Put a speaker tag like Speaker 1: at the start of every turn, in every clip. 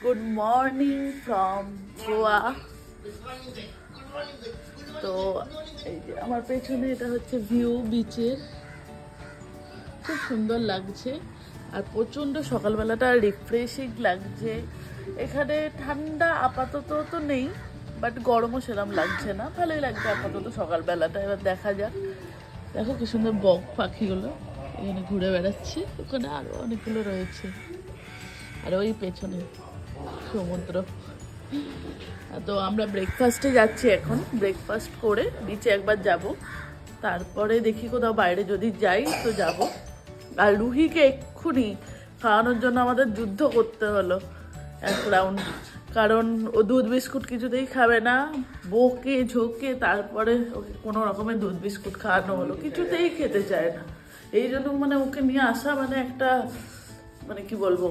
Speaker 1: Good morning from Goa. তো এই যে আমার পেছনে এটা হচ্ছে ভিউ বিচের, খুব সুন্দর লাগছে আর প্রচন্ড সকালবেলাটা রিফ্রেশিং লাগছে। এখানে ঠান্ডা আপাতত তো নেই, বাট গরমও সেরকম লাগছে না, ভালোই লাগছে আপাতত সকালবেলাটা। এবার দেখা যাক। দেখো কি সুন্দর বক পাখিগুলো এখানে ঘুরে বেড়াচ্ছে, ওখানে আরো অনেকগুলো রয়েছে। আর ওই পেছনে সমুদ্র। তো আমরা ব্রেকফাস্টে যাচ্ছি এখন, ব্রেকফাস্ট করে বিচে একবার যাব, তারপরে দেখি কোথাও বাইরে যদি যাই তো যাব। আর রুহিকে এক্ষুনি খাওয়ানোর জন্য আমাদের যুদ্ধ করতে হলো এক রাউন্ড, কারণ ও দুধ বিস্কুট কিছুতেই খাবে না। বকে ঝোঁকে তারপরে ওকে কোনো রকমের দুধ বিস্কুট খাওয়ানো হলো, কিছুতেই খেতে চায় না। এই জন্য মানে ওকে নিয়ে আসা মানে একটা মানে কি বলবো,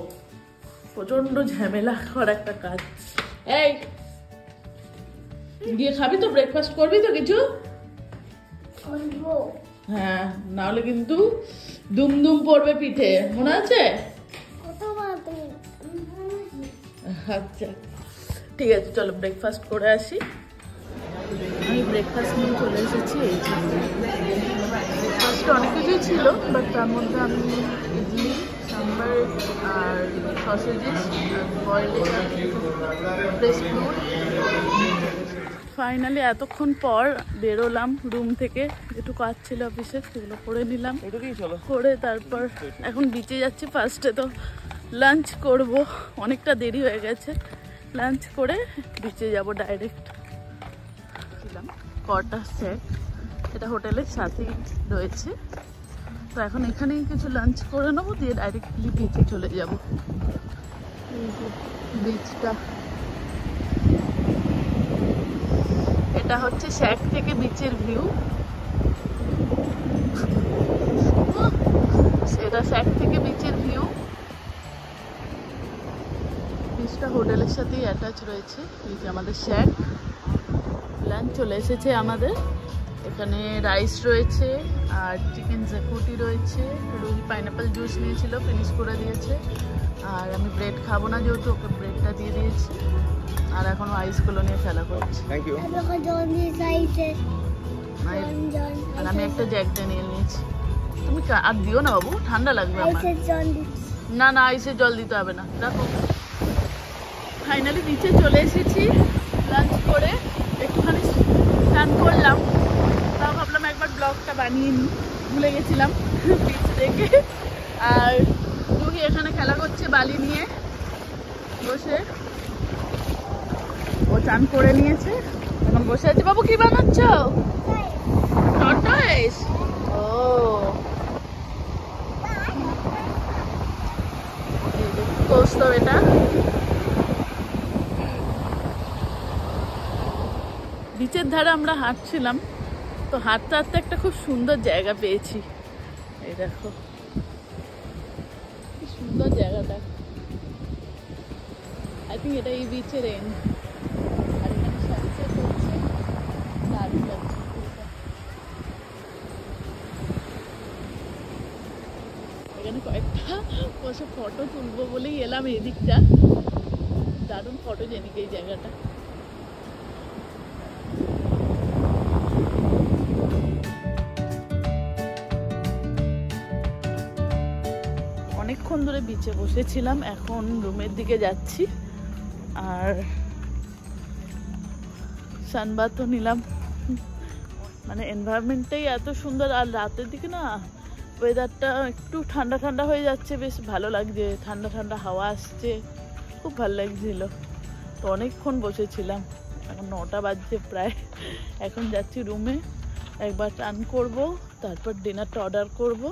Speaker 1: প্রচন্ড ঝামেলা করা একটা কাজ। এই গিয়ে খাবি তো, ব্রেকফাস্ট করবি তো কিছু? হ্যাঁ, নাহলে কিন্তু দুম দুম পড়বে পিঠে, মনে আছে? আচ্ছা ঠিক আছে, চলো ব্রেকফাস্ট করে আসি। আমি ব্রেকফাস্ট নিয়ে চলে এসেছি। এই যে ব্রেকফাস্টে অনেক কিছুই ছিল, বাট তার মধ্যে আমি ইডলি, সাম্বার আর সসেজেস আর বয়েলড ফ্রেশ ফ্রুট। ফাইনালি এতক্ষণ পর বেরোলাম রুম থেকে, একটু কাজ ছিল অফিসে, সেগুলো করে নিলাম। করে তারপর এখন বিচে যাচ্ছি। ফার্স্টে তো লাঞ্চ করব, অনেকটা দেরি হয়ে গেছে। লাঞ্চ করে বিচে যাব ডাইরেক্ট। কটা সেট, এটা হোটেলের সাথেই রয়েছে। তো এখন এখানেই কিছু লাঞ্চ করে নেবো, দিয়ে ডাইরেক্টলি বিচে চলে যাব। বিচটা এটা হচ্ছে শ্যাক থেকে বিচের ভিউ। এটা শ্যাক থেকে বিচের ভিউ। বিচটা হোটেলের সাথেই অ্যাটাচ রয়েছে। এই যে আমাদের শ্যাক। লাঞ্চ চলে এসেছে আমাদের। এখানে রাইস রয়েছে আর চিকেন জাকুটি রয়েছে। রুহি পাইনাপেল জুস নিয়েছিল, ফিনিশ করে দিয়েছে। আর আমি ব্রেড খাবো না যেহেতু, ওকে ব্রেডটা দিয়ে দিয়েছি। আর এখনো আইসগুলো নিয়ে খেলা করছি। আর আমি একটা জ্যাক ড্যানিয়েল নিয়েছি। তুমি আর দিও না বাবু, ঠান্ডা লাগবে আমার। না না, আইসের জল দিতে হবে না, দেখো। ফাইনালি বিচে চলে এসেছি। লাঞ্চ করে একটুখানি স্নান করলাম, তাও ভাবলাম একবার ব্লগটা বানিয়ে নিই, ভুলে গেছিলাম বিচ থেকে। আর রুহি এখানে খেলা করছে বালি নিয়ে বসে, ও চান করে নিয়েছে, এখন বসে আছে। বাবু কি বানাচ্ছ? টর্টয়েস। ও কৌস্তব এটা। বিচের ধারে আমরা হাঁটছিলাম, তো হাঁটতে হাঁটতে একটা খুব সুন্দর জায়গা পেয়েছি। এই দেখো কি সুন্দর জায়গাটা। আই থিঙ্ক এটা এই বিচের এন্ড। আর এখানে সানসেট হচ্ছে, দারুণ লাগছে। এখানে কয়েকটা বসে ফটো তুলবো বলেই এলাম এদিকটা। দারুণ ফটোজেনিক এই জায়গাটা। অনেকক্ষণ ধরে বিচে বসেছিলাম, এখন রুমের দিকে যাচ্ছি। আর সানবাথও নিলাম, মানে এনভায়রনমেন্টটাই এত সুন্দর। আর রাতের দিকে না ওয়েদারটা একটু ঠান্ডা ঠান্ডা হয়ে যাচ্ছে, বেশ ভালো লাগছে, ঠান্ডা ঠান্ডা হাওয়া আসছে, খুব ভালো লাগছিল। তো অনেকক্ষণ বসেছিলাম, এখন 9টা বাজছে প্রায়। এখন যাচ্ছি রুমে, একবার চান করব, তারপর ডিনারটা অর্ডার করব,